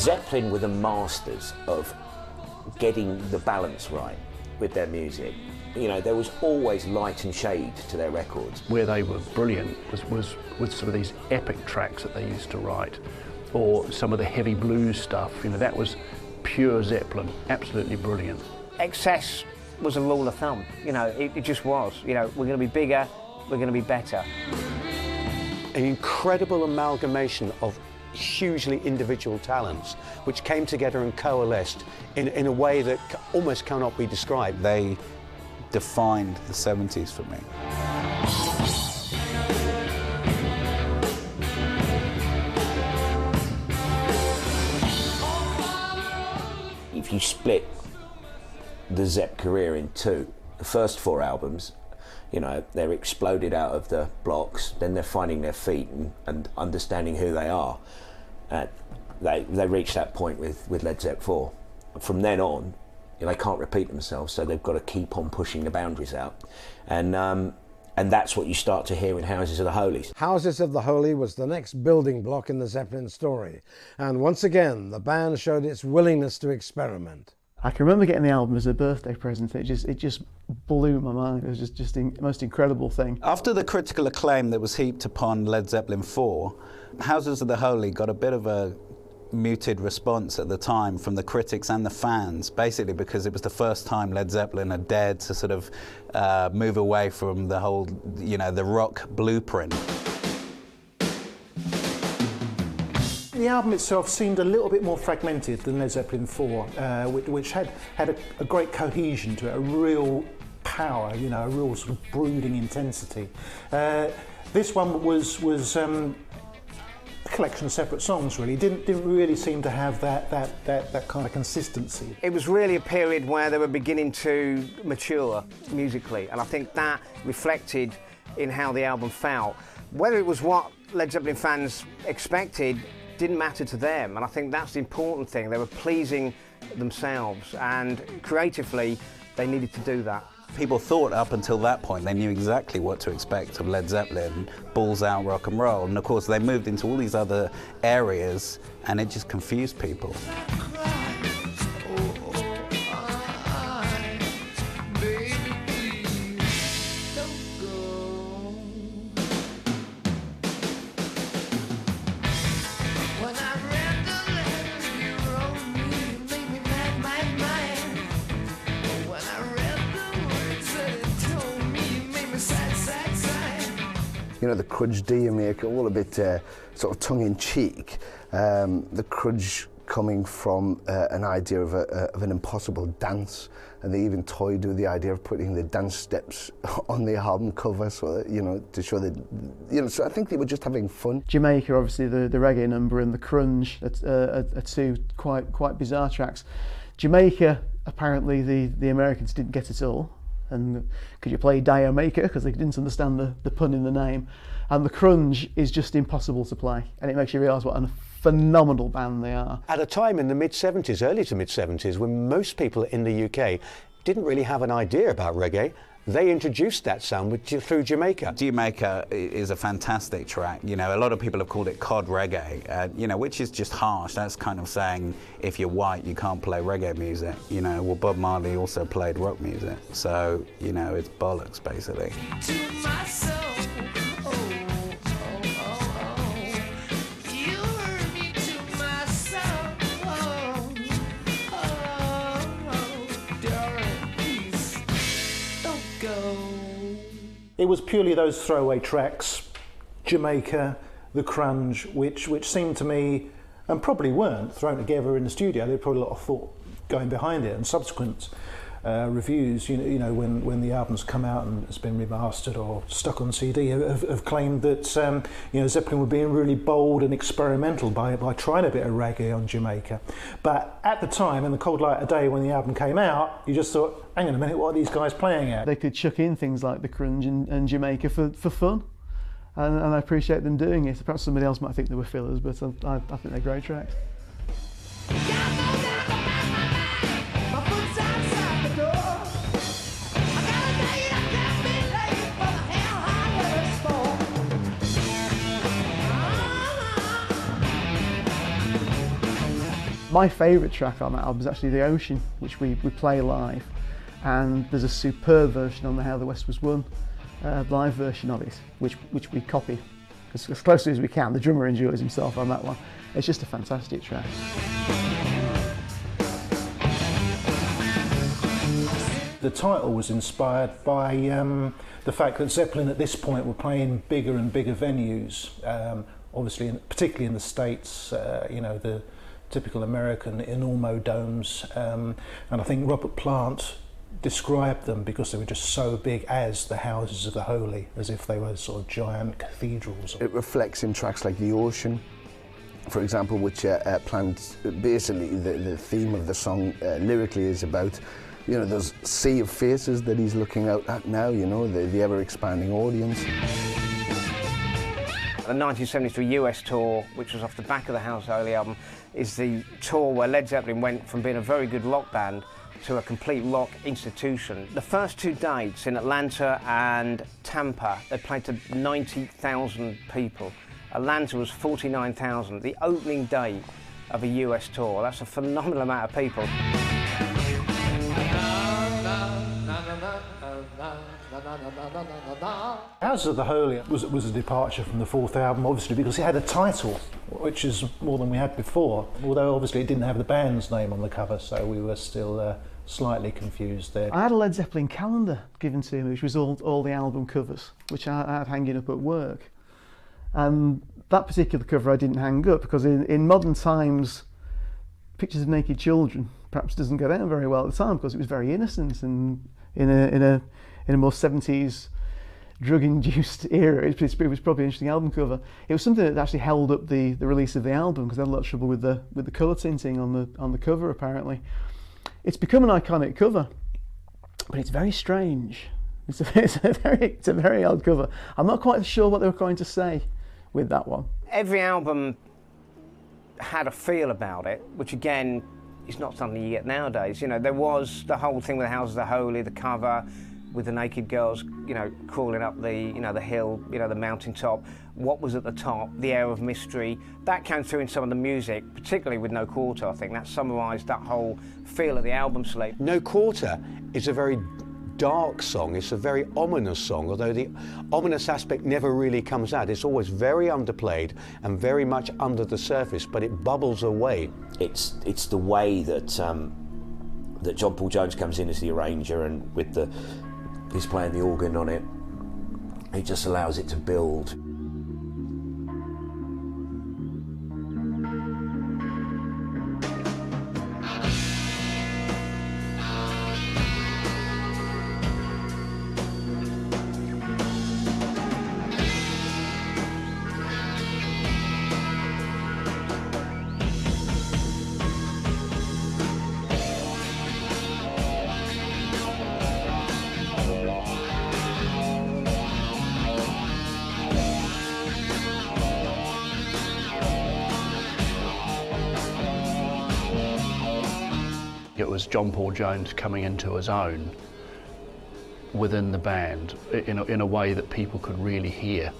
Zeppelin were the masters of getting the balance right with their music. You know, there was always light and shade to their records. Where they were brilliant was with some of these epic tracks that they used to write, or some of the heavy blues stuff. You know, that was pure Zeppelin, absolutely brilliant. Excess was a rule of thumb, you know, it just was. You know, we're going to be bigger, we're going to be better. An incredible amalgamation of hugely individual talents which came together and coalesced in a way that almost cannot be described. They defined the 70s for me. If you split the Zepp career in two, the first 4 albums, you know, they're exploded out of the blocks, then they're finding their feet and understanding who they are. They reach that point with Led Zepp 4. From then on, you know, they can't repeat themselves, so they've got to keep on pushing the boundaries out. And that's what you start to hear in Houses of the Holy. Houses of the Holy was the next building block in the Zeppelin story. And once again, the band showed its willingness to experiment. I can remember getting the album as a birthday present. It just blew my mind. It was just the most incredible thing. After the critical acclaim that was heaped upon Led Zeppelin 4, Houses of the Holy got a bit of a muted response at the time from the critics and the fans, basically because it was the first time Led Zeppelin had dared to sort of move away from the whole, you know, the rock blueprint. The album itself seemed a little bit more fragmented than Led Zeppelin 4, which had a great cohesion to it, a real power, you know, a real sort of brooding intensity. This one was a collection of separate songs, really. Didn't really seem to have that kind of consistency. It was really a period where they were beginning to mature musically, and I think that reflected in how the album felt. Whether it was what Led Zeppelin fans expected didn't matter to them, and I think that's the important thing. They were pleasing themselves, and creatively they needed to do that. People thought up until that point they knew exactly what to expect of Led Zeppelin, balls out rock and roll, and of course they moved into all these other areas and it just confused people. You know, the crudge do you make all a bit sort of tongue-in-cheek. The crudge coming from an idea of an impossible dance, and they even toyed with the idea of putting the dance steps on the album cover, so that, you know, to show that, you know. So I think they were just having fun. Jamaica, obviously, the reggae number, and the crunge are two quite bizarre tracks. Jamaica, apparently the Americans didn't get it all. And could you play Diamaker, because they didn't understand the pun in the name. And the crunge is just impossible to play, and it makes you realise what a phenomenal band they are. At a time in the mid-70s, early to mid-70s, when most people in the UK didn't really have an idea about reggae, they introduced that sound through Jamaica. Jamaica is a fantastic track. You know, a lot of people have called it cod reggae, you know, which is just harsh. That's kind of saying if you're white, you can't play reggae music. You know, well, Bob Marley also played rock music. So, you know, it's bollocks, basically. It was purely those throwaway tracks, Jamaica, the crunge, which seemed to me, and probably weren't thrown together in the studio. There was probably a lot of thought going behind it, and subsequent reviews, you know, when the album's come out and it's been remastered or stuck on CD, have claimed that you know, Zeppelin were being really bold and experimental by trying a bit of reggae on Jamaica. But at the time, in the cold light of day when the album came out, you just thought, hang on a minute, what are these guys playing at? They could chuck in things like the crunge and Jamaica for fun, and I appreciate them doing it. Perhaps somebody else might think they were fillers, but I think they're great tracks. My favourite track on that album is actually The Ocean, which we play live, and there's a superb version on the How the West Was Won live version of it, which we copy as closely as we can. The drummer enjoys himself on that one. It's just a fantastic track. The title was inspired by the fact that Zeppelin at this point were playing bigger and bigger venues, obviously, particularly in the States, you know, the typical American enormo domes, and I think Robert Plant described them because they were just so big as the Houses of the Holy, as if they were sort of giant cathedrals. It reflects in tracks like The Ocean, for example, which Plant, basically the theme of the song lyrically is about, you know, those sea of faces that he's looking out at now, you know, the ever-expanding audience. The 1973 US tour, which was off the back of the House of the Holy album, is the tour where Led Zeppelin went from being a very good rock band to a complete rock institution. The first two dates in Atlanta and Tampa, they played to 90,000 people. Atlanta was 49,000. The opening day of a US tour, that's a phenomenal amount of people. Houses of the Holy was a departure from the fourth album, obviously, because it had a title, which is more than we had before, although obviously it didn't have the band's name on the cover, so we were still slightly confused there. I had a Led Zeppelin calendar given to me, which was all the album covers, which I had hanging up at work. And that particular cover I didn't hang up because in modern times, pictures of naked children perhaps doesn't go down very well at the time because it was very innocent, and in a more 70s drug-induced era, it was probably an interesting album cover. It was something that actually held up the release of the album because they had a lot of trouble with the colour tinting on the cover apparently. It's become an iconic cover, but it's very strange. It's a very odd cover. I'm not quite sure what they were going to say with that one. Every album had a feel about it, which again is not something you get nowadays. You know, there was the whole thing with the Houses of the Holy, the cover with the naked girls, you know, crawling up the hill, you know, the mountaintop. What was at the top, the air of mystery, that came through in some of the music, particularly with No Quarter. I think that summarised that whole feel of the album sleep. No Quarter is a very dark song. It's a very ominous song, although the ominous aspect never really comes out. It's always very underplayed and very much under the surface, but it bubbles away. It's the way that that John Paul Jones comes in as the arranger, and with he's playing the organ on it. He just allows it to build. It was John Paul Jones coming into his own within the band in a way that people could really hear.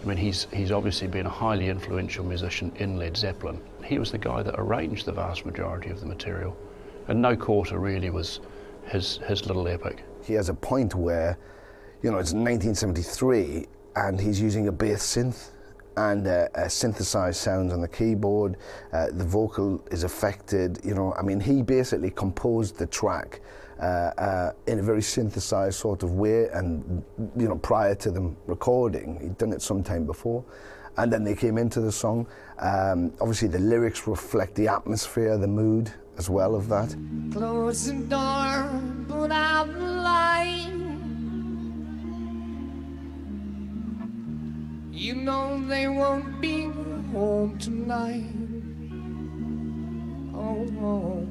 I mean, he's obviously been a highly influential musician in Led Zeppelin. He was the guy that arranged the vast majority of the material, and No Quarter really was his little epic. He has a point where, you know, it's 1973 and he's using a bass synth and synthesized sounds on the keyboard. The vocal is affected, you know. I mean, he basically composed the track in a very synthesized sort of way, and, you know, prior to them recording, he'd done it sometime before, and then they came into the song. Obviously the lyrics reflect the atmosphere, the mood as well of that. Close the door, put out the light. You know they won't be home tonight. Oh,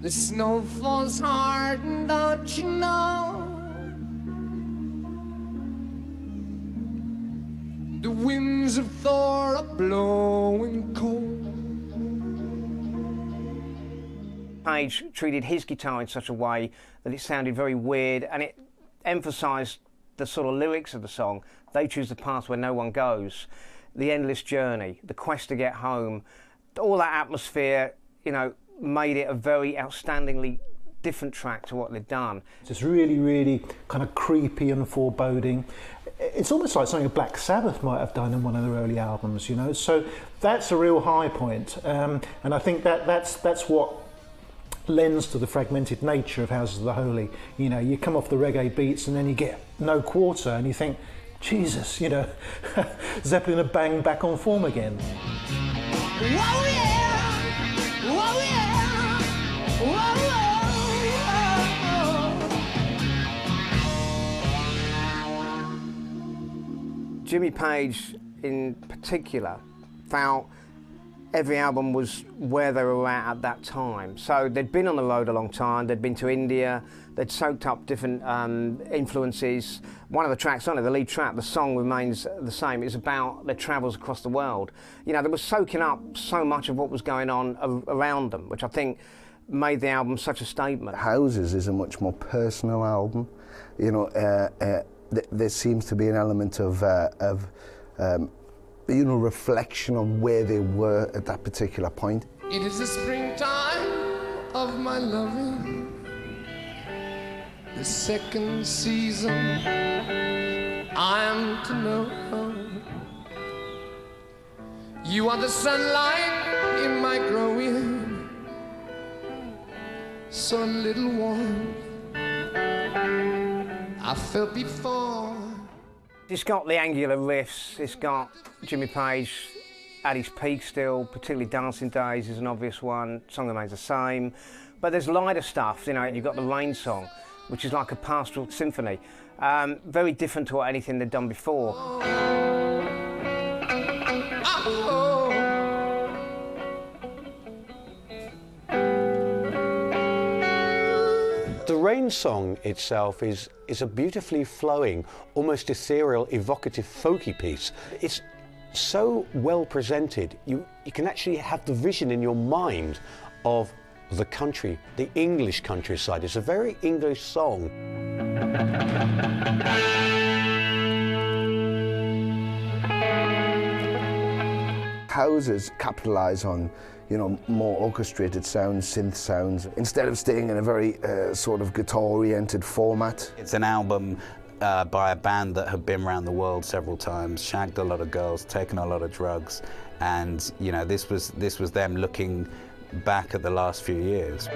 the snow falls hard, and don't you know? The winds of Thor are blowing cold. Page treated his guitar in such a way that it sounded very weird, and it emphasised the sort of lyrics of the song. They choose the path where no one goes, the endless journey, the quest to get home. All that atmosphere you know, made it a very outstandingly different track to what they'd done. It's really, really kind of creepy and foreboding. It's almost like something Black Sabbath might have done in one of their early albums, you know. So that's a real high point, and I think that's what lends to the fragmented nature of Houses of the Holy. You know, you come off the reggae beats and then you get No Quarter, and you think, Jesus, you know, Zeppelin are banged back on form again. Whoa, yeah! Whoa, yeah! Whoa, whoa! Jimmy Page in particular felt every album was where they were at that time. So they'd been on the road a long time, they'd been to India, they'd soaked up different influences. One of the tracks on it, the lead track, the song remains the same. It's about their travels across the world. You know, they were soaking up so much of what was going on around them, which I think made the album such a statement. Houses is a much more personal album. You know, there seems to be an element of you know, reflection on where they were at that particular point. It is the springtime of my loving, the second season. I am to know you are the sunlight in my growing, so little warmth I felt before. It's got the angular riffs, it's got Jimmy Page at his peak still, particularly Dancing Days is an obvious one, Song Remains the Same. But there's lighter stuff, you know, you've got the Rain song, which is like a pastoral symphony. Very different to what anything they'd done before. The Rain song itself is a beautifully flowing, almost ethereal, evocative, folky piece. It's so well presented, you can actually have the vision in your mind of the country, the English countryside. It's a very English song. Houses capitalise on, you know, more orchestrated sounds, synth sounds, instead of staying in a very sort of guitar-oriented format. It's an album by a band that have been around the world several times, shagged a lot of girls, taken a lot of drugs, and you know, this was them looking back at the last few years.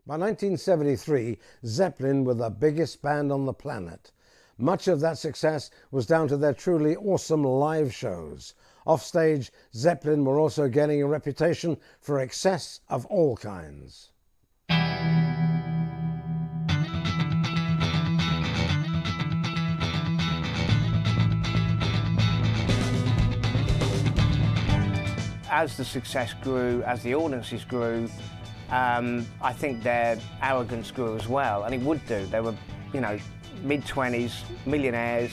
By 1973, Zeppelin were the biggest band on the planet. Much of that success was down to their truly awesome live shows. Offstage, Zeppelin were also gaining a reputation for excess of all kinds. As the success grew, as the audiences grew, I think their arrogance grew as well, and it would do. They were, you know, mid-20s, millionaires,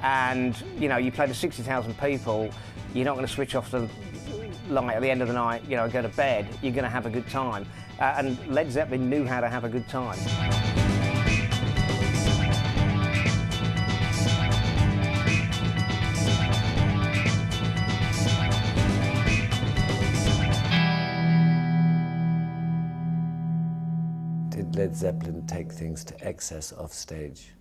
and, you know, you play to 60,000 people, you're not going to switch off the light at the end of the night, you know, go to bed, you're going to have a good time. And Led Zeppelin knew how to have a good time. Did Led Zeppelin take things to excess off stage?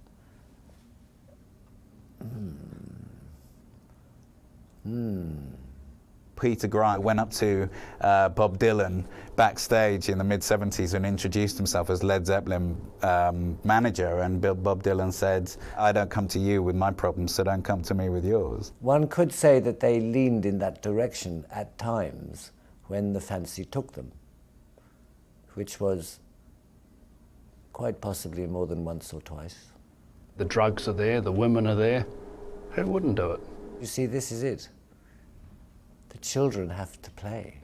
Peter Grant went up to Bob Dylan backstage in the mid-70s and introduced himself as Led Zeppelin manager, and Bob Dylan said, "I don't come to you with my problems, so don't come to me with yours." One could say that they leaned in that direction at times when the fancy took them, which was quite possibly more than once or twice. The drugs are there, the women are there. Who wouldn't do it? You see, this is it. The children have to play.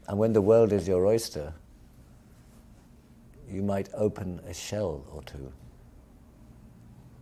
And when the world is your oyster, you might open a shell or two.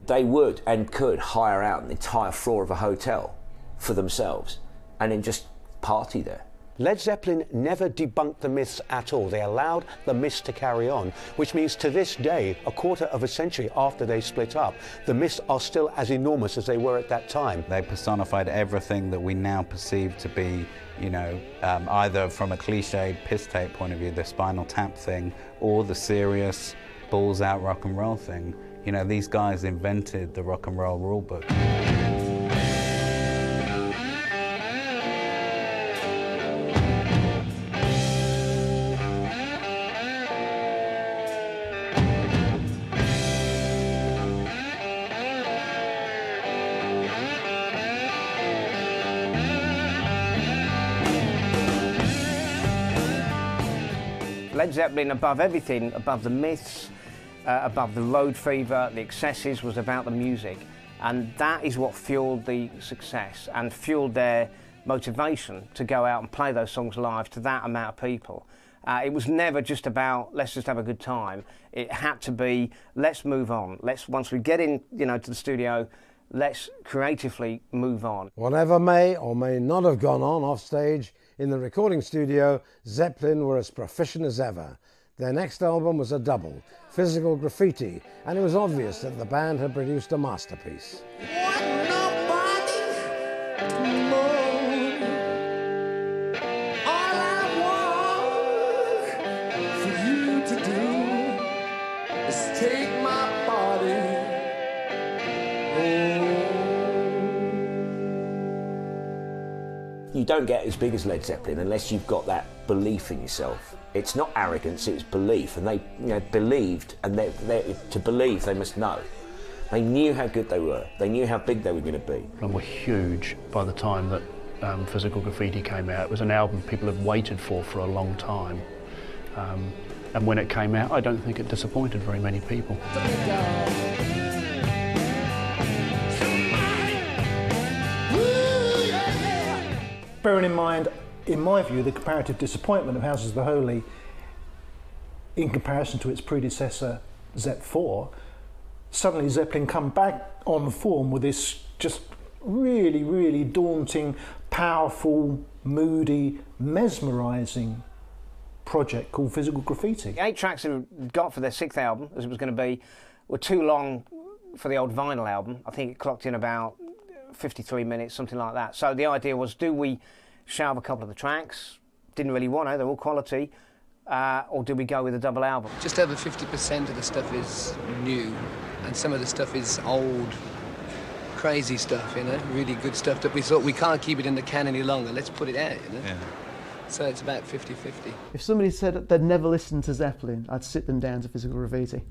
They would and could hire out an entire floor of a hotel for themselves and then just party there. Led Zeppelin never debunked the myths at all. They allowed the myths to carry on, which means to this day, a quarter of a century after they split up, the myths are still as enormous as they were at that time. They personified everything that we now perceive to be, you know, either from a cliched piss tape point of view, the Spinal Tap thing, or the serious balls out rock and roll thing. You know, these guys invented the rock and roll rule book. Led Zeppelin, above everything, above the myths, above the road fever, the excesses, was about the music. And that is what fueled the success and fueled their motivation to go out and play those songs live to that amount of people. It was never just about, let's just have a good time. It had to be, let's move on. Once we get in, you know, to the studio, let's creatively move on. Whatever may or may not have gone on off stage, in the recording studio, Zeppelin were as proficient as ever. Their next album was a double, Physical Graffiti, and it was obvious that the band had produced a masterpiece. You don't get as big as Led Zeppelin unless you've got that belief in yourself. It's not arrogance, it's belief, and they, you know, believed, and to believe they must know. They knew how good they were, they knew how big they were going to be. And were huge by the time that Physical Graffiti came out. It was an album people had waited for a long time. And when it came out, I don't think it disappointed very many people. Bearing in mind, in my view, the comparative disappointment of Houses of the Holy in comparison to its predecessor, Zep 4, suddenly Zeppelin come back on form with this just really, really daunting, powerful, moody, mesmerising project called Physical Graffiti. The 8 tracks they got for their 6th album, as it was going to be, were too long for the old vinyl album. I think it clocked in about 53 minutes, something like that. So the idea was, do we shelve a couple of the tracks? Didn't really want to, they're all quality. Or do we go with a double album? Just over 50% of the stuff is new, and some of the stuff is old, crazy stuff, you know, really good stuff that we thought we can't keep it in the can any longer, let's put it out, you know. Yeah. So it's about 50-50. If somebody said they'd never listened to Zeppelin, I'd sit them down to Physical Graffiti.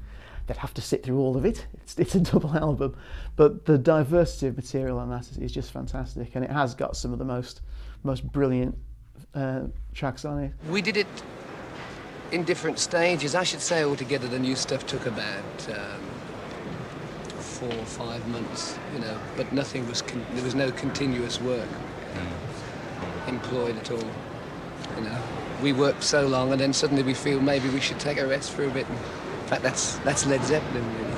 They'd have to sit through all of it. It's a double album, but the diversity of material on that is just fantastic, and it has got some of the most brilliant tracks on it. We did it in different stages. I should say altogether the new stuff took about 4 or 5 months, you know, but nothing was, there was no continuous work employed at all, you know. We worked so long and then suddenly we feel maybe we should take a rest for a bit. In fact, that's Led Zeppelin, really.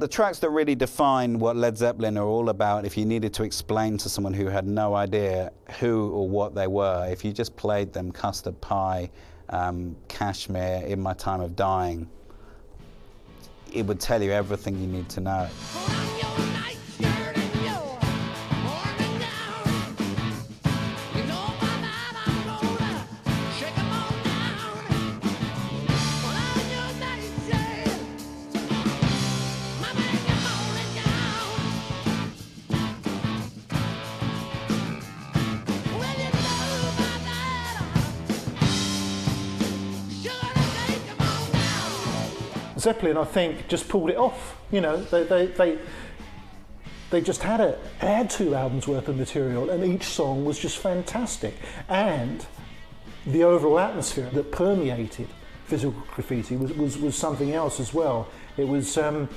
The tracks that really define what Led Zeppelin are all about, if you needed to explain to someone who had no idea who or what they were, if you just played them Custard Pie, Kashmir, In My Time of Dying, it would tell you everything you need to know. Zeppelin, I think, just pulled it off. You know, they just had 2 albums worth of material, and each song was just fantastic. And the overall atmosphere that permeated Physical Graffiti was something else as well. It was a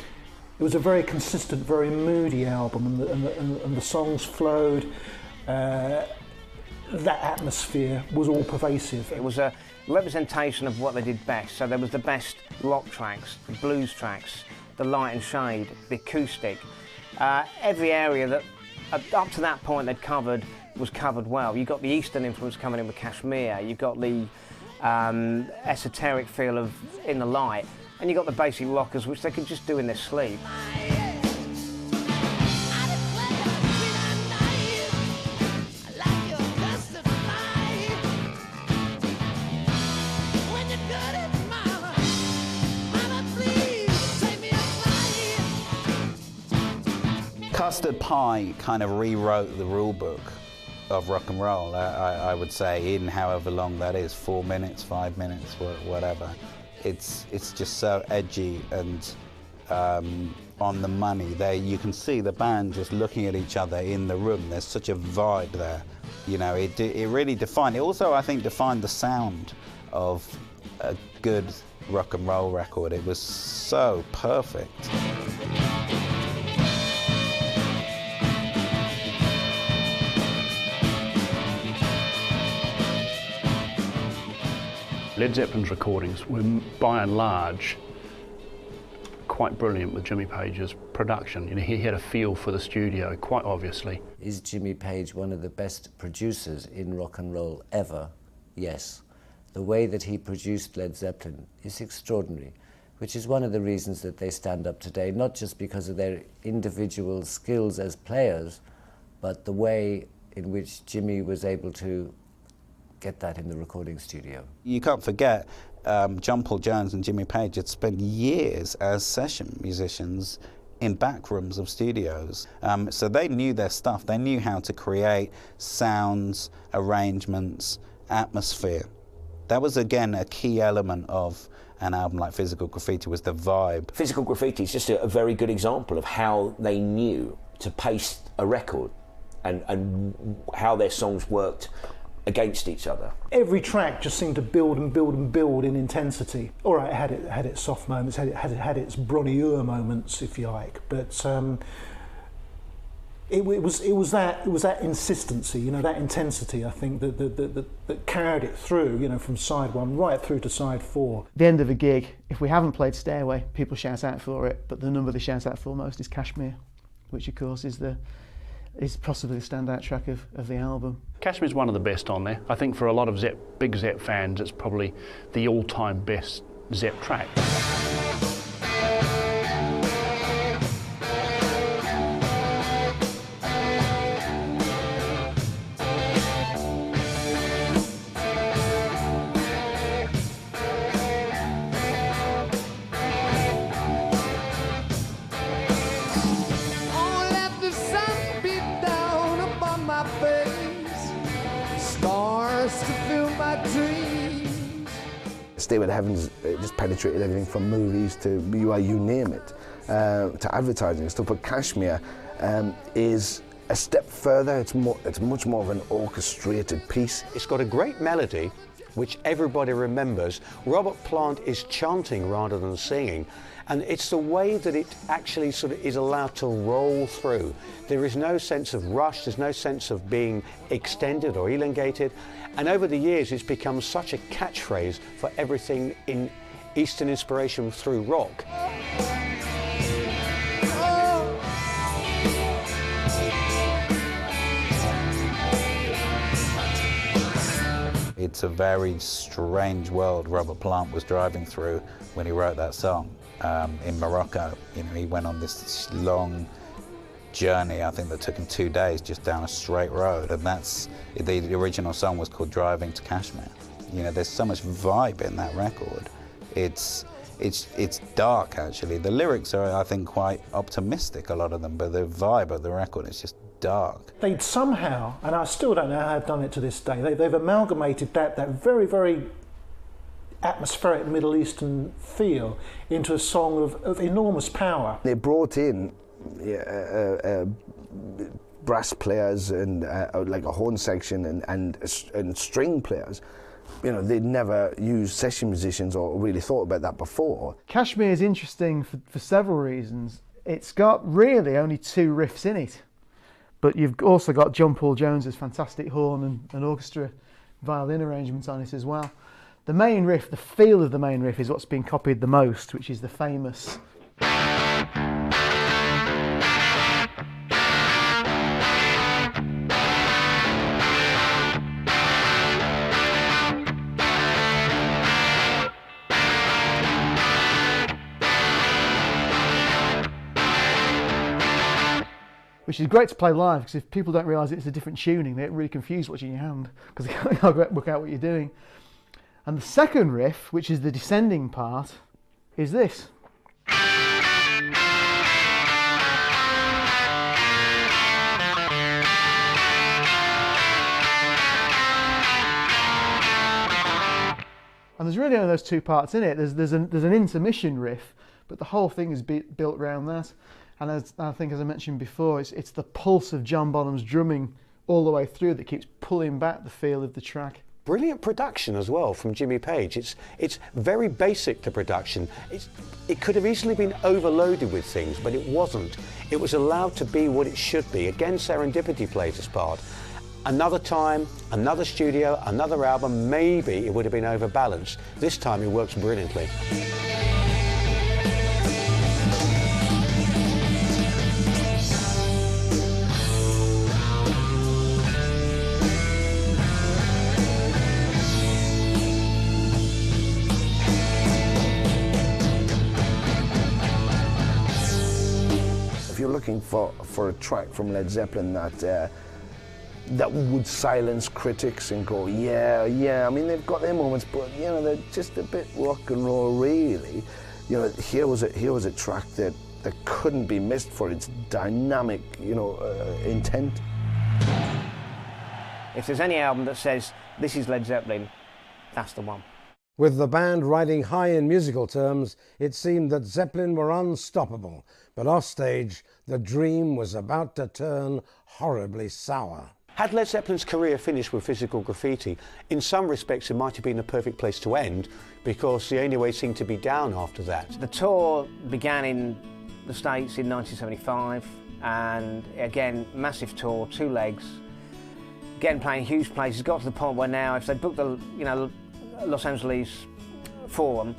very consistent, very moody album, and the songs flowed. That atmosphere was all pervasive. It was a representation of what they did best. So there was the best rock tracks, the blues tracks, the light and shade, the acoustic. Every area that up to that point they'd covered was covered well. You've got the Eastern influence coming in with Kashmir, you've got the esoteric feel of In the Light, and you've got the basic rockers, which they could just do in their sleep. Custard Pie kind of rewrote the rule book of rock and roll, I would say, in however long that is, 4 minutes, 5 minutes, whatever. It's just so edgy and on the money. You can see the band just looking at each other in the room. There's such a vibe there. You know, it really defined. It also, I think, defined the sound of a good rock and roll record. It was so perfect. Led Zeppelin's recordings were, by and large, quite brilliant with Jimmy Page's production. You know, he had a feel for the studio, quite obviously. Is Jimmy Page one of the best producers in rock and roll ever? Yes. The way that he produced Led Zeppelin is extraordinary, which is one of the reasons that they stand up today, not just because of their individual skills as players, but the way in which Jimmy was able to get that in the recording studio. You can't forget John Paul Jones and Jimmy Page had spent years as session musicians in back rooms of studios. So they knew their stuff. They knew how to create sounds, arrangements, atmosphere. That was, again, a key element of an album like Physical Graffiti, was the vibe. Physical Graffiti is just a very good example of how they knew to pace a record and how their songs worked against each other. Every track just seemed to build and build and build in intensity. All right, it had its soft moments, it had its Bronnieur moments, if you like, but it was that insistency, you know, that intensity, I think, that carried it through, you know, from side one right through to side four. At the end of a gig, if we haven't played Stairway, people shout out for it, but the number they shout out for most is Kashmir, which of course is possibly the standout track of the album. Kashmir's one of the best on there. I think for a lot of big Zepp fans, it's probably the all-time best Zepp track. Stairway to Heaven's just penetrated everything from movies to you name it, to advertising and stuff. But Kashmir is a step further. It's much more of an orchestrated piece. It's got a great melody, which everybody remembers. Robert Plant is chanting rather than singing, and it's the way that it actually sort of is allowed to roll through. There is no sense of rush, there's no sense of being extended or elongated, and over the years it's become such a catchphrase for everything in Eastern inspiration through rock. It's a very strange world Robert Plant was driving through when he wrote that song in Morocco. You know, he went on this long journey, I think that took him 2 days just down a straight road, and that's the original song was called Driving to Kashmir. You know, there's so much vibe in that record. It's dark, actually. The lyrics are, I think, quite optimistic, a lot of them, but the vibe of the record is just dark. They'd somehow, and I still don't know how they've done it to this day, they've amalgamated that very, very atmospheric Middle Eastern feel into a song of enormous power. They brought in brass players and like a horn section and string players. You know, they'd never used session musicians or really thought about that before. Kashmir is interesting for several reasons. It's got really only 2 riffs in it, but you've also got John Paul Jones's fantastic horn and orchestra violin arrangements on it as well. The main riff, the feel of the main riff, is what's been copied the most, which is the famous which is great to play live, because if people don't realise it's a different tuning, they get really confused watching your hand, because they can't work out what you're doing. And the second riff, which is the descending part, is this. And there's really only those two parts in it. There's an intermission riff, but the whole thing is built around that. And as I mentioned before, it's the pulse of John Bonham's drumming all the way through that keeps pulling back the feel of the track. Brilliant production as well from Jimmy Page. It's very basic, the production. It could have easily been overloaded with things, but it wasn't. It was allowed to be what it should be. Again, serendipity plays its part. Another time, another studio, another album, maybe it would have been overbalanced. This time it works brilliantly. If you're looking for a track from Led Zeppelin that would silence critics and go, yeah, I mean, they've got their moments, but, you know, they're just a bit rock and roll, really. You know, here was a track that couldn't be missed for its dynamic, you know, intent. If there's any album that says, this is Led Zeppelin, that's the one. With the band riding high in musical terms, it seemed that Zeppelin were unstoppable, but offstage, the dream was about to turn horribly sour. Had Led Zeppelin's career finished with Physical Graffiti, in some respects it might have been a perfect place to end, because the only way seemed to be down after that. The tour began in the States in 1975, and again, massive tour, 2 legs, again playing huge places. Got to the point where now, if they booked the, you know, Los Angeles Forum,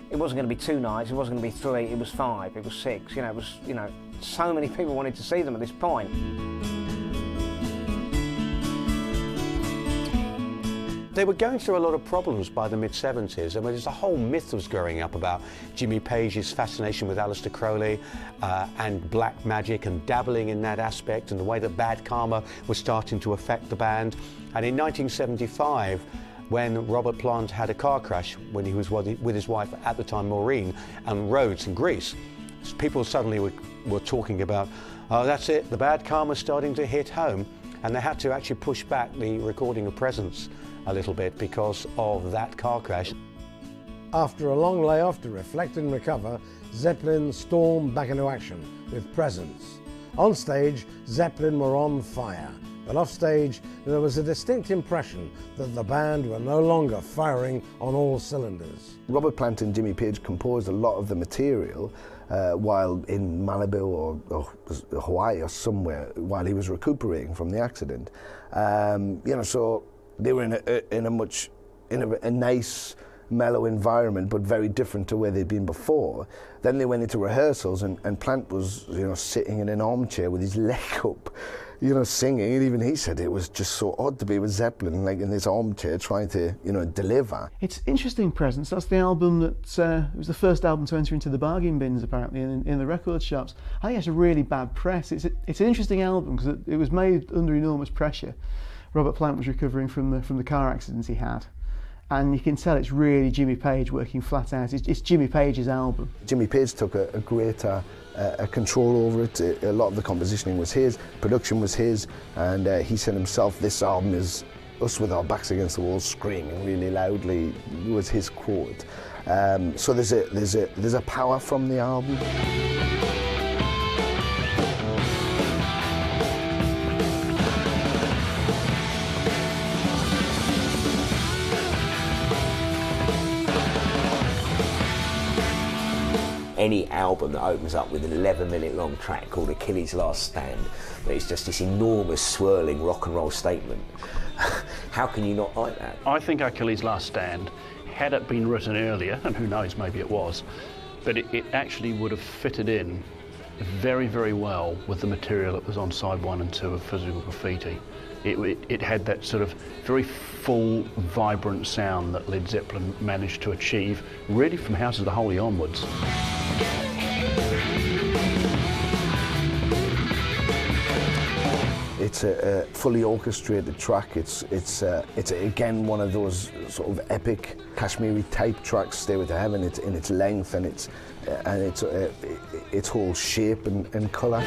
it wasn't going to be 2 nights, it wasn't going to be 3, it was 5, it was 6. You know, it was, you know, so many people wanted to see them at this point. They were going through a lot of problems by the mid-70s. I mean, there's a whole myth was growing up about Jimmy Page's fascination with Aleister Crowley and black magic and dabbling in that aspect, and the way that bad karma was starting to affect the band. And in 1975, when Robert Plant had a car crash when he was with his wife at the time, Maureen, on roads in Greece, people suddenly were talking about, oh, that's it, the bad karma's starting to hit home. And they had to actually push back the recording of Presence a little bit because of that car crash. After a long layoff to reflect and recover, Zeppelin stormed back into action with Presence. On stage, Zeppelin were on fire, but off stage there was a distinct impression that the band were no longer firing on all cylinders. Robert Plant and Jimmy Page composed a lot of the material while in Malibu or Hawaii or somewhere while he was recuperating from the accident. You know, so they were in a nice, mellow environment, but very different to where they'd been before. Then they went into rehearsals, and Plant was, you know, sitting in an armchair with his leg up, you know, singing. And even he said it was just so odd to be with Zeppelin, like in this armchair, trying to, you know, deliver. It's interesting, Presence. That's the album that it was the first album to enter into the bargain bins, apparently, in the record shops. I think it's a really bad press. It's an interesting album because it was made under enormous pressure. Robert Plant was recovering from the car accident he had, and you can tell it's really Jimmy Page working flat out. It's Jimmy Page's album. Jimmy Page took a greater control over it. A lot of the compositioning was his, production was his, and he said himself, this album is us with our backs against the wall screaming really loudly, was his quote. So there's a power from the album. Any album that opens up with an 11-minute long track called Achilles' Last Stand, that is just this enormous swirling rock and roll statement. How can you not like that? I think Achilles' Last Stand, had it been written earlier, and who knows, maybe it was, but it actually would have fitted in very, very well with the material that was on side 1 and 2 of Physical Graffiti. It had that sort of very full, vibrant sound that Led Zeppelin managed to achieve, really from House of the Holy onwards. it's a fully orchestrated track. It's again one of those sort of epic Kashmiri type tracks. Stay with Heaven. It's in its length and its whole shape and colour.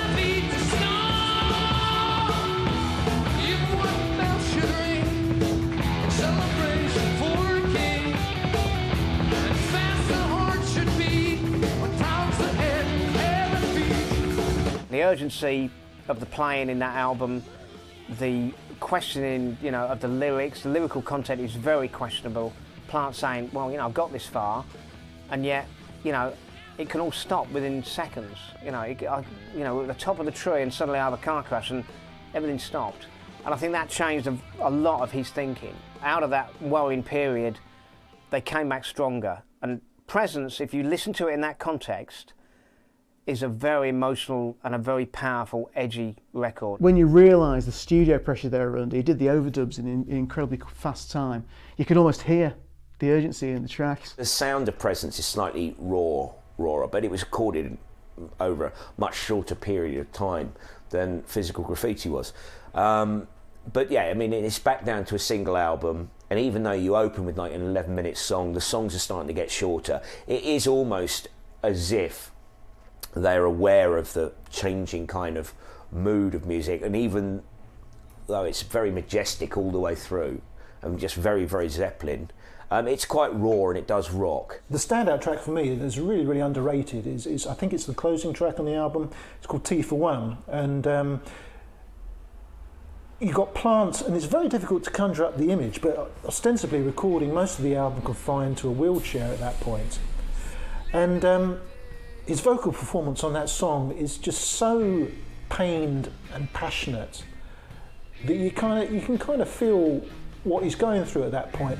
The urgency of the playing in that album, the questioning, you know, of the lyrics, the lyrical content is very questionable. Plant saying, well, you know, I've got this far, and yet, you know, it can all stop within seconds. You know, we're at the top of the tree and suddenly I have a car crash and everything stopped. And I think that changed a lot of his thinking. Out of that worrying period, they came back stronger. And Presence, if you listen to it in that context, is a very emotional and a very powerful, edgy record. When you realise the studio pressure they were under, he did the overdubs in incredibly fast time. You could almost hear the urgency in the tracks. The sound of Presence is slightly rawer, but it was recorded over a much shorter period of time than Physical Graffiti was. But yeah, I mean, it's back down to a single album, and even though you open with like an 11-minute song, the songs are starting to get shorter. It is almost as if they're aware of the changing kind of mood of music, and even though it's very majestic all the way through and just very, very Zeppelin, it's quite raw and it does rock. The standout track for me that's really, really underrated is I think it's the closing track on the album. It's called T for One, and you've got Plant, and it's very difficult to conjure up the image, but ostensibly recording most of the album confined to a wheelchair at that point. And his vocal performance on that song is just so pained and passionate that you can kind of feel what he's going through at that point.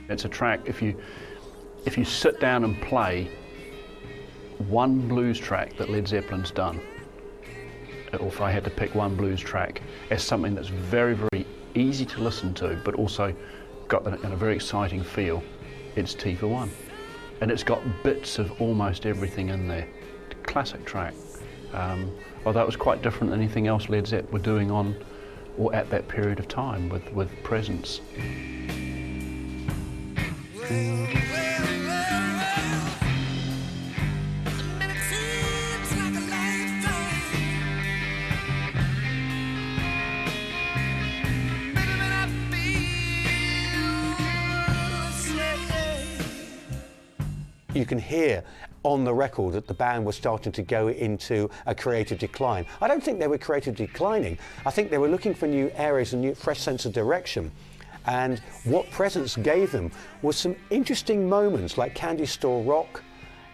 It's a track, if you sit down and play one blues track that Led Zeppelin's done, or if I had to pick one blues track as something that's very, very easy to listen to, but also got a very exciting feel, it's T for One. And it's got bits of almost everything in there. Classic track. Although it was quite different than anything else Led Zepp were doing on, or at that period of time with Presence. You can hear on the record that the band was starting to go into a creative decline. I don't think they were creatively declining. I think they were looking for new areas and new fresh sense of direction. And what Presence gave them was some interesting moments like Candy Store Rock,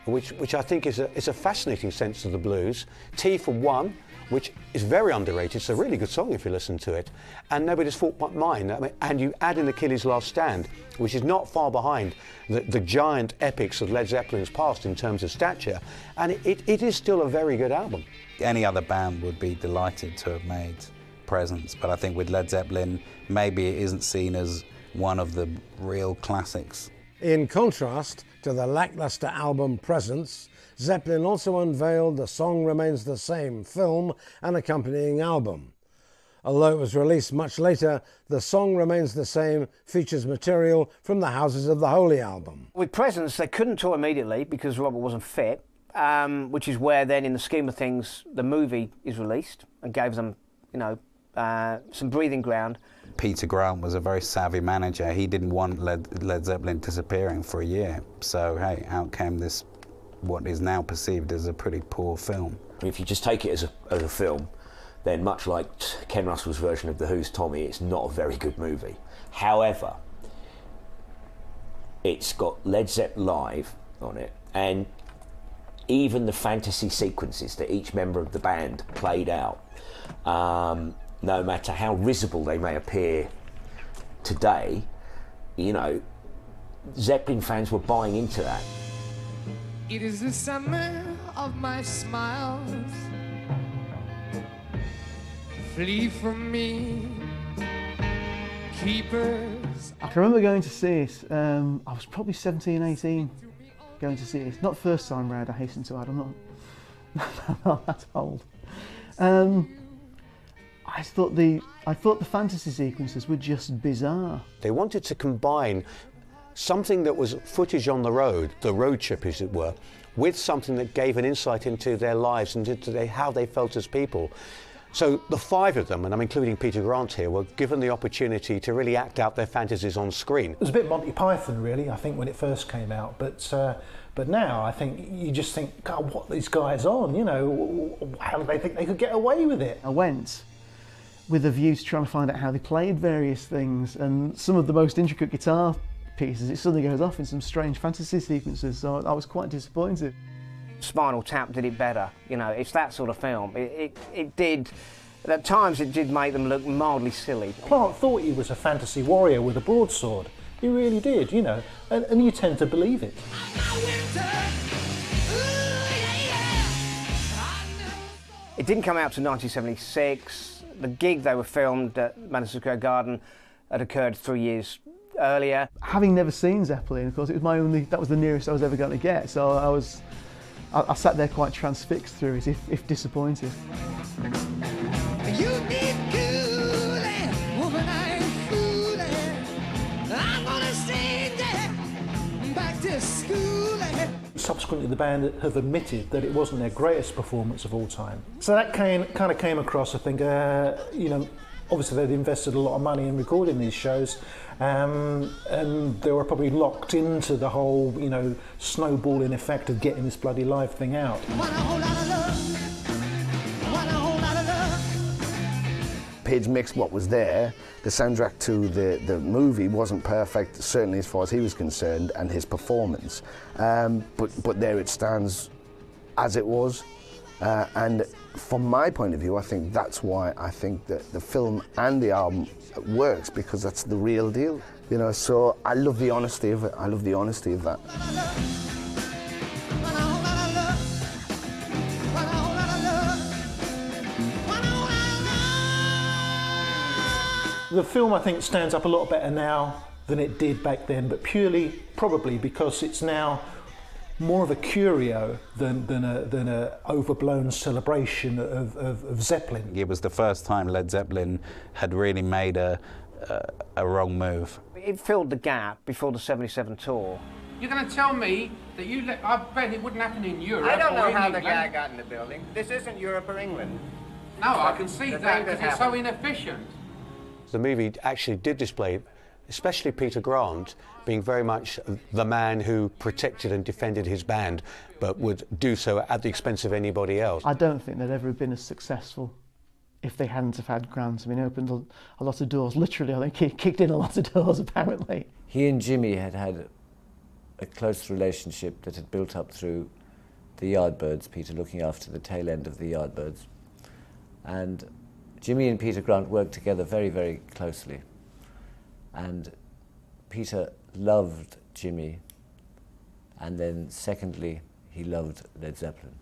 which I think is a fascinating sense of the blues. T for One, which is very underrated. It's a really good song if you listen to it. And Nobody's Fault But Mine. I mean, and you add in Achilles' Last Stand, which is not far behind the giant epics of Led Zeppelin's past in terms of stature. And it is still a very good album. Any other band would be delighted to have made Presence, but I think with Led Zeppelin, maybe it isn't seen as one of the real classics. In contrast to the lackluster album Presence, Zeppelin also unveiled The Song Remains the Same film and accompanying album. Although it was released much later, The Song Remains the Same features material from the Houses of the Holy album. With Presence, they couldn't tour immediately because Robert wasn't fit, which is where then, in the scheme of things, the movie is released and gave them, you know, some breathing ground. Peter Grant was a very savvy manager. He didn't want Led Zeppelin disappearing for a year. So, hey, out came this, what is now perceived as a pretty poor film. If you just take it as a film, then much like Ken Russell's version of The Who's Tommy, it's not a very good movie. However, it's got Led Zepp live on it, and even the fantasy sequences that each member of the band played out, no matter how risible they may appear today, you know, Zeppelin fans were buying into that. It is the summer of my smiles. Flee from me, keepers. I can remember going to see it. I was probably 17, 18, going to see it. Not first time round, I hasten to add. I'm not that old. I thought the fantasy sequences were just bizarre. They wanted to combine something that was footage on the road trip as it were, with something that gave an insight into their lives and into how they felt as people. So the five of them, and I'm including Peter Grant here, were given the opportunity to really act out their fantasies on screen. It was a bit Monty Python, really, I think, when it first came out, but now I think you just think, God, what are these guys on? You know, how do they think they could get away with it? I went with a view to trying to find out how they played various things, and some of the most intricate guitar pieces, it suddenly goes off in some strange fantasy sequences, so I was quite disappointed. Spinal Tap did it better, you know, it's that sort of film. It did, at times it did make them look mildly silly. Plant thought he was a fantasy warrior with a broadsword. He really did, you know, and you tend to believe it. It didn't come out to 1976. The gig they were filmed at Madison Square Garden had occurred 3 years earlier. Having never seen Zeppelin, of course, it was that was the nearest I was ever going to get, so I sat there quite transfixed through it, if disappointed. You need cooling, woman, I'm fooling. I'm gonna send you back to school. Subsequently, the band have admitted that it wasn't their greatest performance of all time. So that kind of came across, I think, you know, obviously they'd invested a lot of money in recording these shows, and they were probably locked into the whole, you know, snowballing effect of getting this bloody live thing out. Page mixed what was there. The soundtrack to the movie wasn't perfect, certainly as far as he was concerned, and his performance. But there it stands as it was. And from my point of view, I think that's why I think that the film and the album works, because that's the real deal. You know, so I love the honesty of it. I love the honesty of that. The film, I think, stands up a lot better now than it did back then, but purely probably because it's now more of a curio than a overblown celebration of Zeppelin. It was the first time Led Zeppelin had really made a wrong move. It filled the gap before the '77 tour. You're going to tell me that I bet it wouldn't happen in Europe. I don't know or in how England. the guy got in the building. This isn't Europe or England. No, I can see The that thing because that it's so happened. inefficient. The movie actually did display, especially Peter Grant, being very much the man who protected and defended his band, but would do so at the expense of anybody else. I don't think they'd ever have been as successful if they hadn't have had Grant. I mean, he opened a lot of doors. Literally, I think he kicked in a lot of doors, apparently. He and Jimmy had had a close relationship that had built up through the Yardbirds, Peter looking after the tail end of the Yardbirds. And Jimmy and Peter Grant worked together very, very closely. And Peter loved Jimmy, and then secondly, he loved Led Zeppelin.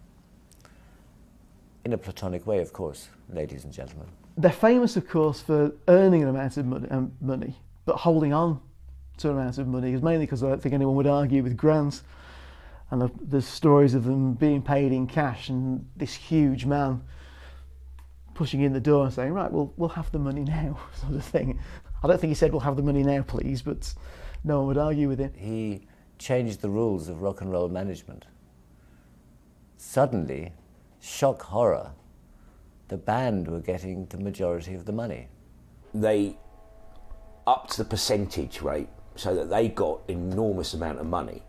In a platonic way, of course, ladies and gentlemen. They're famous, of course, for earning an amount of money, but holding on to an amount of money, mainly because I don't think anyone would argue with Grant. And there's stories of them being paid in cash, and this huge man pushing in the door and saying, right, we'll have the money now, sort of thing. I don't think he said, we'll have the money now, please, but no one would argue with him. He changed the rules of rock and roll management. Suddenly, shock horror, the band were getting the majority of the money. They upped the percentage rate so that they got an enormous amount of money.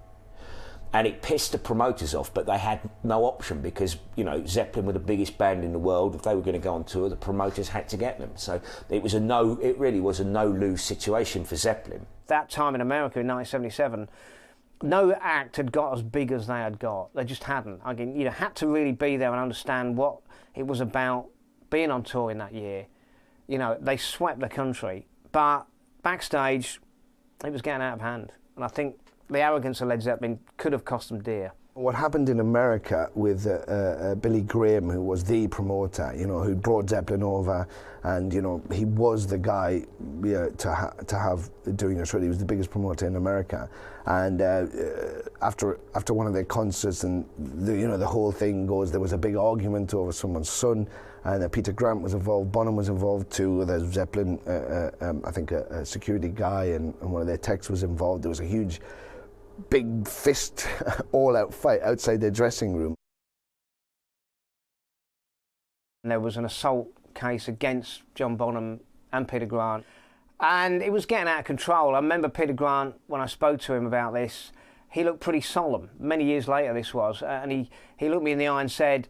And it pissed the promoters off, but they had no option because, you know, Zeppelin were the biggest band in the world. If they were going to go on tour, the promoters had to get them. So it really was a no-lose situation for Zeppelin. That time in America in 1977, No act had got as big as they had got. They just hadn't. I mean, you had to really be there and understand what it was about being on tour in that year. They swept the country, but backstage, it was getting out of hand. And I think the arrogance of Led Zeppelin could have cost them dear. What happened in America with Billy Graham, who was the promoter, who brought Zeppelin over, and he was the guy to have doing a show. He was the biggest promoter in America, and after one of their concerts, and the whole thing goes, there was a big argument over someone's son, and Peter Grant was involved, Bonham was involved too. There's Zeppelin, I think a security guy, and one of their techs was involved. There was a huge, big fist, all-out fight outside their dressing room. And there was an assault case against John Bonham and Peter Grant, and it was getting out of control. I remember Peter Grant, when I spoke to him about this, he looked pretty solemn. Many years later this was, and he looked me in the eye and said,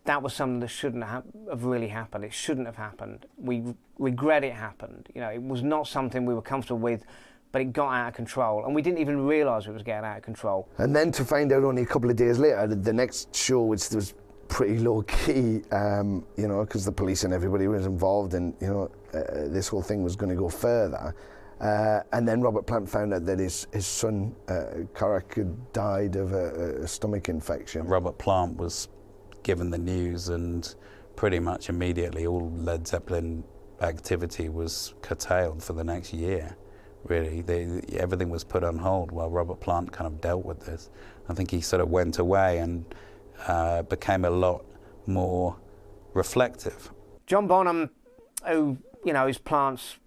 that was something that shouldn't have really happened. It shouldn't have happened. We regret it happened. It was not something we were comfortable with, but it got out of control, and we didn't even realise it was getting out of control. And then to find out only a couple of days later, the next show, which was pretty low-key, because the police and everybody was involved, and this whole thing was going to go further. And then Robert Plant found out that his son, Carrick, had died of a stomach infection. Robert Plant was given the news, and pretty much immediately all Led Zeppelin activity was curtailed for the next year. Really, everything was put on hold while Robert Plant kind of dealt with this. I think he sort of went away and became a lot more reflective. John Bonham, who is Plant's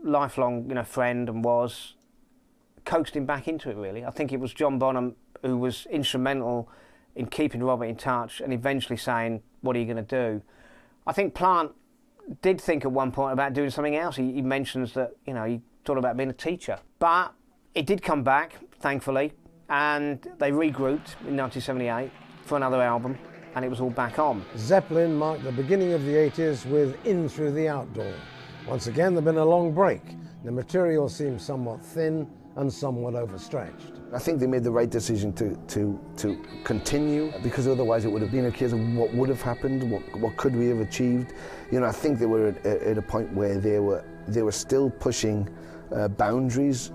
lifelong friend and was, coaxed him back into it. Really, I think it was John Bonham who was instrumental in keeping Robert in touch and eventually saying, "What are you going to do?" I think Plant did think at one point about doing something else. He mentions that he thought about being a teacher. But it did come back, thankfully, and they regrouped in 1978 for another album, and it was all back on. Zeppelin marked the beginning of the 80s with In Through the Outdoor. Once again, there'd been a long break. The material seemed somewhat thin and somewhat overstretched. I think they made the right decision to continue, because otherwise it would have been a case of what would have happened, what could we have achieved. I think they were at a point where they were still pushing boundaries.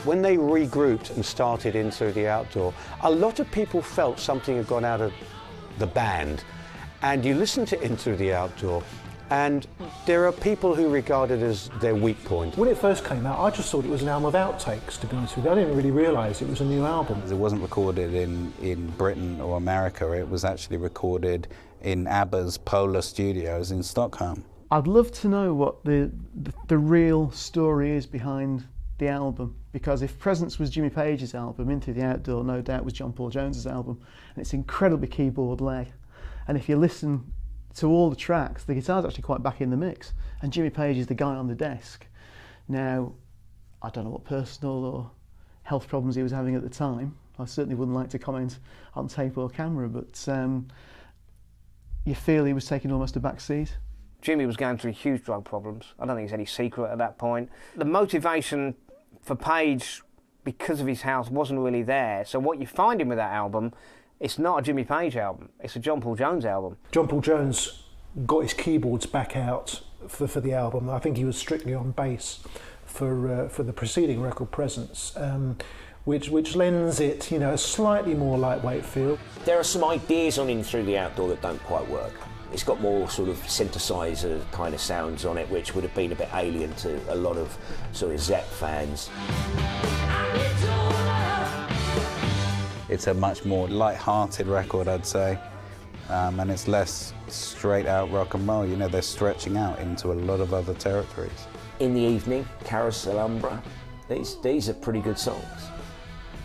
When they regrouped and started Into the Outdoor, a lot of people felt something had gone out of the band. And you listen to Into the Outdoor, and there are people who regard it as their weak point. When it first came out, I just thought it was an album of outtakes, to be honest with you. I didn't really realise it was a new album. It wasn't recorded in Britain or America. It was actually recorded in ABBA's Polar Studios in Stockholm. I'd love to know what the real story is behind the album, because if Presence was Jimmy Page's album, Into the Outdoor no doubt was John Paul Jones's album, and it's incredibly keyboard led. And if you listen to all the tracks, the guitar's actually quite back in the mix, and Jimmy Page is the guy on the desk. Now, I don't know what personal or health problems he was having at the time. I certainly wouldn't like to comment on tape or camera, but you feel he was taking almost a back seat. Jimmy was going through huge drug problems. I don't think it's any secret at that point. The motivation for Page, because of his health, wasn't really there. So what you find him with that album, it's not a Jimmy Page album, it's a John Paul Jones album. John Paul Jones got his keyboards back out for the album. I think he was strictly on bass for the preceding record, Presence, which lends it, a slightly more lightweight feel. There are some ideas on In Through the Outdoor that don't quite work. It's got more sort of synthesizer kind of sounds on it, which would have been a bit alien to a lot of sort of Zepp fans. It's a much more light-hearted record, I'd say, and it's less straight-out rock and roll. They're stretching out into a lot of other territories. In the Evening, Carousel Umbra, these are pretty good songs.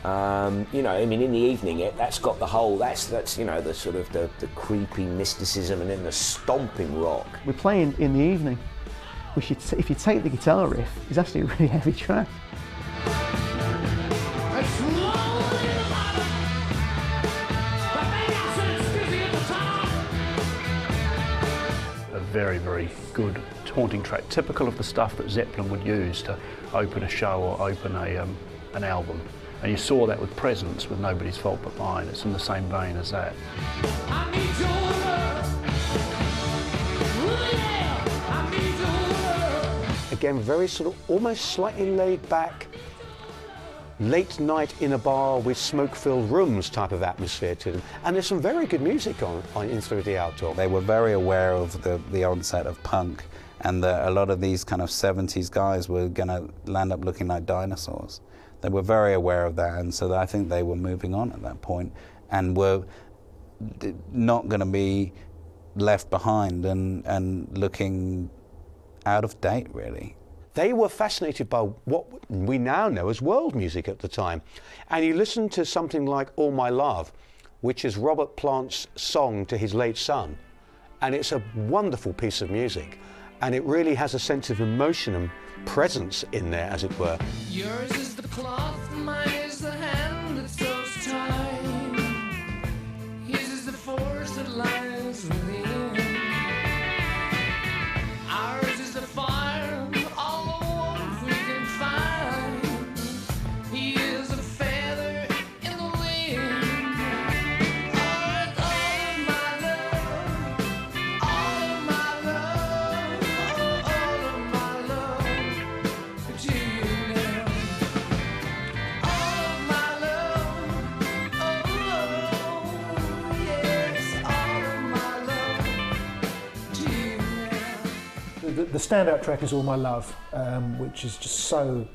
You know, I mean, in the evening, that's got the whole, that's you know, the sort of the creepy mysticism, and then the stomping rock. We're playing in the evening, which if you take the guitar riff, it's actually a really heavy track. A very, very good haunting track, typical of the stuff that Zeppelin would use to open a show or open an album. And you saw that with Presence, with Nobody's Fault But Mine. It's in the same vein as that. I need your love. Ooh, yeah. I need your love. Again, very sort of almost slightly laid back, late night in a bar with smoke-filled rooms type of atmosphere to them. And there's some very good music on in Through the Outdoor. They were very aware of the onset of punk, and a lot of these kind of 70s guys were going to land up looking like dinosaurs. They were very aware of that, and so I think they were moving on at that point and were not going to be left behind and looking out of date, really. They were fascinated by what we now know as world music at the time. And you listen to something like All My Love, which is Robert Plant's song to his late son, and it's a wonderful piece of music, and it really has a sense of emotion and presence in there, as it were. Yours is the cloth, mine is the hand that sews time. His is the force that lies within. Ours is the fire, all the warmth we can find. He is a feather in the wind. All of my love, all of my love, all of my love. To you now, all of my love, oh yes, all of my love to you now. The standout track is All My Love, which is just so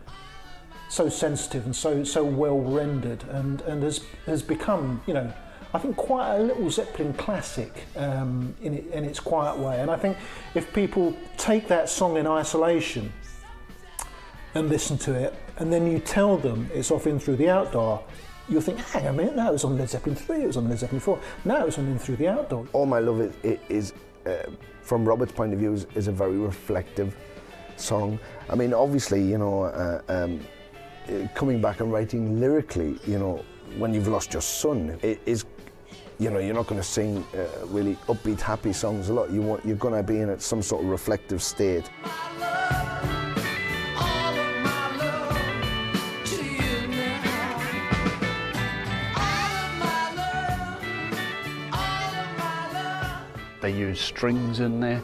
sensitive and so well rendered, and has become, you know, I think quite a little Zeppelin classic in its quiet way. And I think if people take that song in isolation and listen to it, and then you tell them it's off In Through the Outdoor, you'll think, hang on a minute, no, it was on Led Zeppelin 3, it was on Led Zeppelin 4, now it was on In Through the Outdoor. All My Love is from Robert's point of view, is a very reflective song. I mean, obviously, you know, coming back and writing lyrically, you know, when you've lost your son, it is, you know, you're not going to sing really upbeat, happy songs a lot. You're going to be in some sort of reflective state. They used strings in there,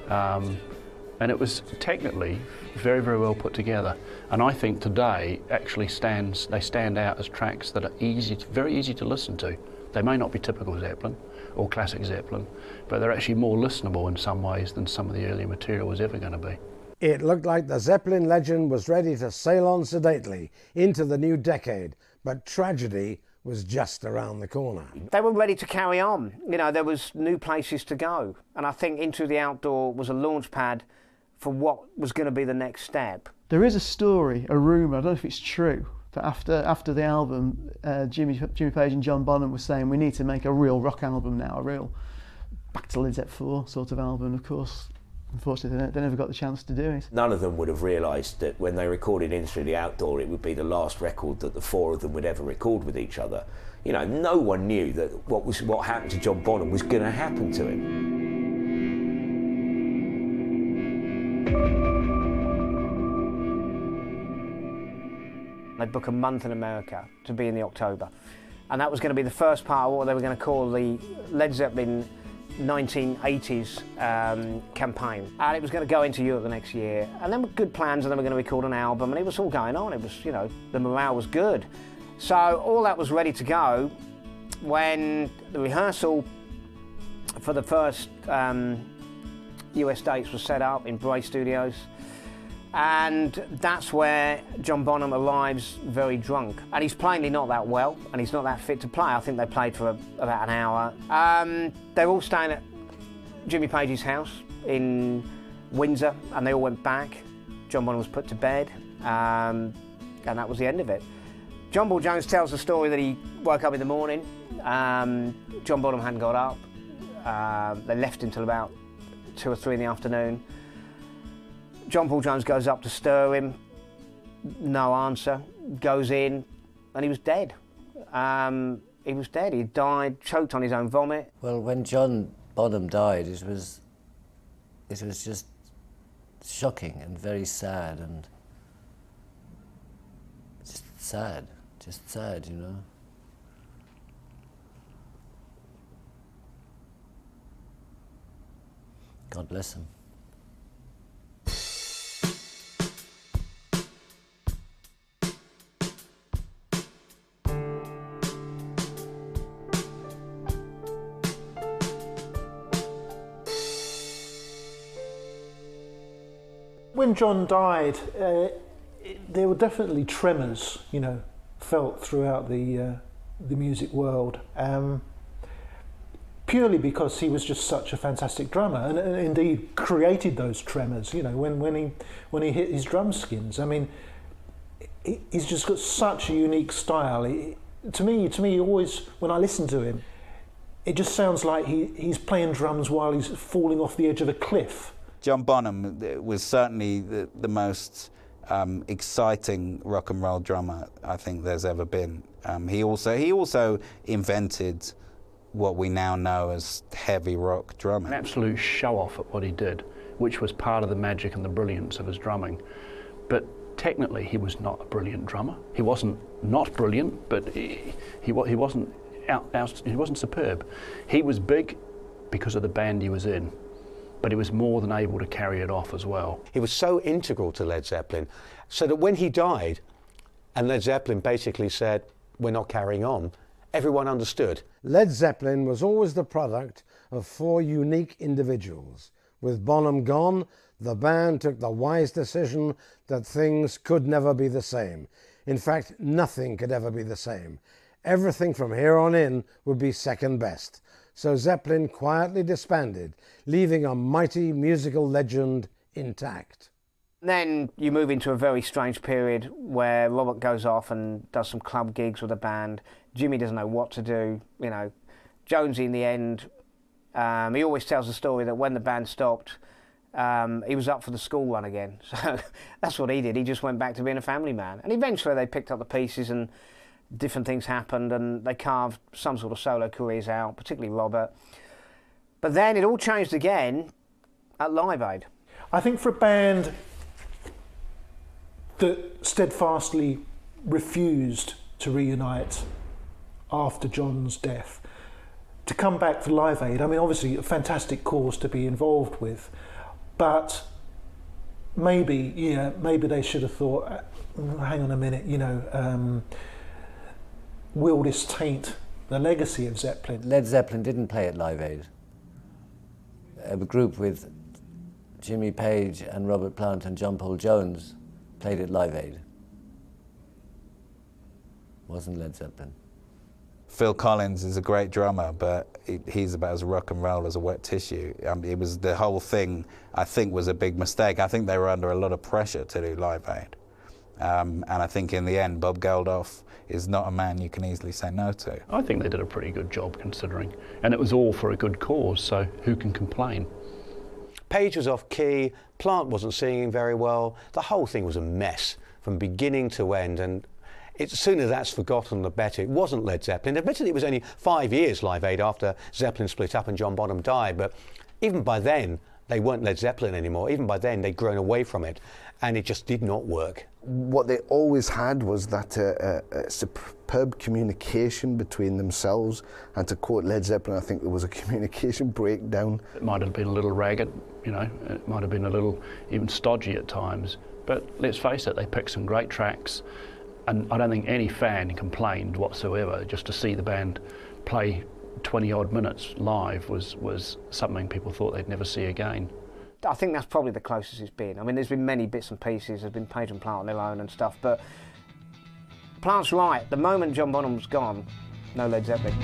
and it was technically very, very well put together. And I think today actually they stand out as tracks that are very easy to listen to. They may not be typical Zeppelin or classic Zeppelin, but they're actually more listenable in some ways than some of the earlier material was ever going to be. It looked like the Zeppelin legend was ready to sail on sedately into the new decade, but tragedy was just around the corner. They were ready to carry on. You know, there was new places to go. And I think Into the Outdoor was a launch pad for what was going to be the next step. There is a story, a rumour, I don't know if it's true, that after the album, Jimmy Page and John Bonham were saying we need to make a real rock album now, a real back to Led Zeppelin 4 sort of album. Of course, unfortunately, they never got the chance to do it. None of them would have realised that when they recorded In Through the Outdoor, it would be the last record that the four of them would ever record with each other. You know, no one knew that what happened to John Bonham was going to happen to him. They'd book a month in America to be in the October. And that was going to be the first part of what they were going to call the Led Zeppelin 1980s campaign. And it was going to go into Europe the next year. And then with good plans, and they were going to record an album, and it was all going on. It was, you know, the morale was good. So all that was ready to go when the rehearsal for the first US dates was set up in Bray Studios. And that's where John Bonham arrives very drunk. And he's plainly not that well, and he's not that fit to play. I think they played for about an hour. They were all staying at Jimmy Page's house in Windsor, and they all went back. John Bonham was put to bed, and that was the end of it. John Paul Jones tells the story that he woke up in the morning. John Bonham hadn't got up. They left until about 2 or 3 in the afternoon. John Paul Jones goes up to stir him. No answer. Goes in, and he was dead. He was dead. He died, choked on his own vomit. Well, when John Bonham died, it was just shocking and very sad, and just sad, you know. God bless him. When John died, there were definitely tremors, you know, felt throughout the music world, purely because he was just such a fantastic drummer, and indeed created those tremors. You know, when he hit his drum skins, I mean, he's just got such a unique style. To me, always when I listen to him, it just sounds like he's playing drums while he's falling off the edge of a cliff. John Bonham was certainly the most exciting rock and roll drummer I think there's ever been. He also invented what we now know as heavy rock drumming. An absolute show-off at what he did, which was part of the magic and the brilliance of his drumming. But technically, he was not a brilliant drummer. He wasn't not brilliant, but he wasn't he wasn't superb. He was big because of the band he was in, but he was more than able to carry it off as well. He was so integral to Led Zeppelin, so that when he died, and Led Zeppelin basically said, we're not carrying on, everyone understood. Led Zeppelin was always the product of 4 unique individuals. With Bonham gone, the band took the wise decision that things could never be the same. In fact, nothing could ever be the same. Everything from here on in would be second best. So Zeppelin quietly disbanded, leaving a mighty musical legend intact. Then you move into a very strange period where Robert goes off and does some club gigs with the band. Jimmy doesn't know what to do. You know, Jonesy in the end, he always tells the story that when the band stopped, he was up for the school run again. So that's what he did. He just went back to being a family man. And eventually they picked up the pieces and different things happened, and they carved some sort of solo careers out, particularly Robert. But then it all changed again at Live Aid. I think for a band that steadfastly refused to reunite after John's death, to come back for Live Aid, I mean, obviously a fantastic cause to be involved with, but maybe they should have thought, hang on a minute, you know, will this taint the legacy of Zeppelin? Led Zeppelin didn't play at Live Aid. A group with Jimmy Page and Robert Plant and John Paul Jones played at Live Aid. Wasn't Led Zeppelin. Phil Collins is a great drummer, but he's about as rock and roll as a wet tissue. It was the whole thing, I think, was a big mistake. I think they were under a lot of pressure to do Live Aid. And I think in the end, Bob Geldof is not a man you can easily say no to. I think they did a pretty good job considering. And it was all for a good cause, so who can complain? Page was off key, Plant wasn't singing very well. The whole thing was a mess from beginning to end, and the sooner that's forgotten, the better. It wasn't Led Zeppelin. Admittedly, it was only 5 years Live Aid after Zeppelin split up and John Bonham died, but even by then, they weren't Led Zeppelin anymore. Even by then, they'd grown away from it, and it just did not work. What they always had was that superb communication between themselves, and to quote Led Zeppelin, I think there was a communication breakdown. It might have been a little ragged, you know, it might have been a little even stodgy at times, but let's face it, they picked some great tracks, and I don't think any fan complained whatsoever. Just to see the band play 20-odd minutes live was something people thought they'd never see again. I think that's probably the closest it's been. I mean, there's been many bits and pieces. There's been Page and Plant on their own and stuff, but Plant's right. The moment John Bonham was gone, no Led Zeppelin.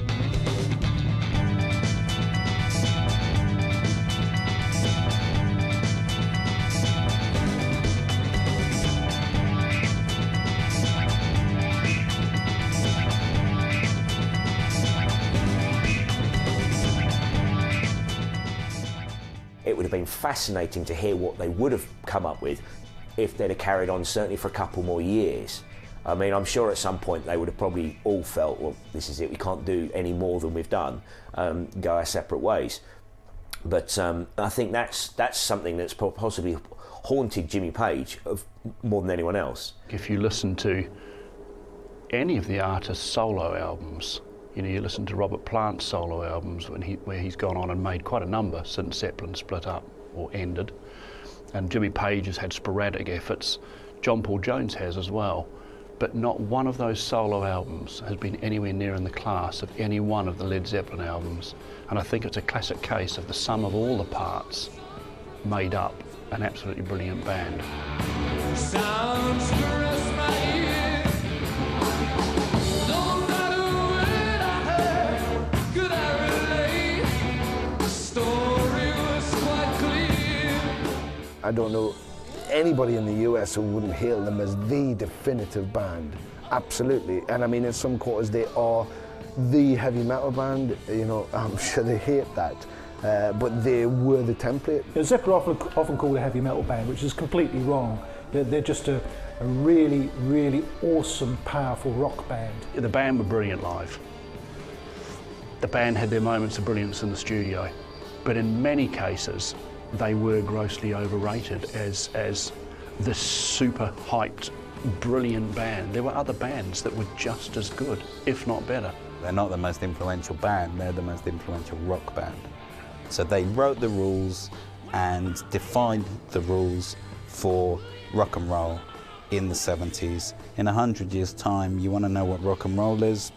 would have been fascinating to hear what they would have come up with if they'd have carried on, certainly for a couple more years. I mean, I'm sure at some point they would have probably all felt, well, this is it, we can't do any more than we've done, go our separate ways. But I think that's something that's possibly haunted Jimmy Page more than anyone else. If you listen to any of the artists' solo albums, you know, you listen to Robert Plant's solo albums where he's gone on and made quite a number since Zeppelin split up or ended. And Jimmy Page has had sporadic efforts. John Paul Jones has as well. But not one of those solo albums has been anywhere near in the class of any one of the Led Zeppelin albums. And I think it's a classic case of the sum of all the parts made up an absolutely brilliant band. Sounds caress my ear. No matter what I heard, could I relate? The story was quite clear. I don't know anybody in the US who wouldn't hail them as the definitive band. Absolutely. And I mean, in some quarters they are the heavy metal band. You know, I'm sure they hate that. But they were the template. Zeppelin are often called a heavy metal band, which is completely wrong. They're just a really, really awesome, powerful rock band. The band were brilliant live. The band had their moments of brilliance in the studio, but in many cases they were grossly overrated as the super hyped, brilliant band. There were other bands that were just as good, if not better. They're not the most influential band, they're the most influential rock band. So they wrote the rules and defined the rules for rock and roll in the 70s. In 100 years' time, you want to know what rock and roll is,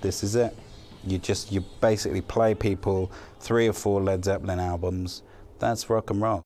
this is it. You basically play people 3 or 4 Led Zeppelin albums, that's rock and roll.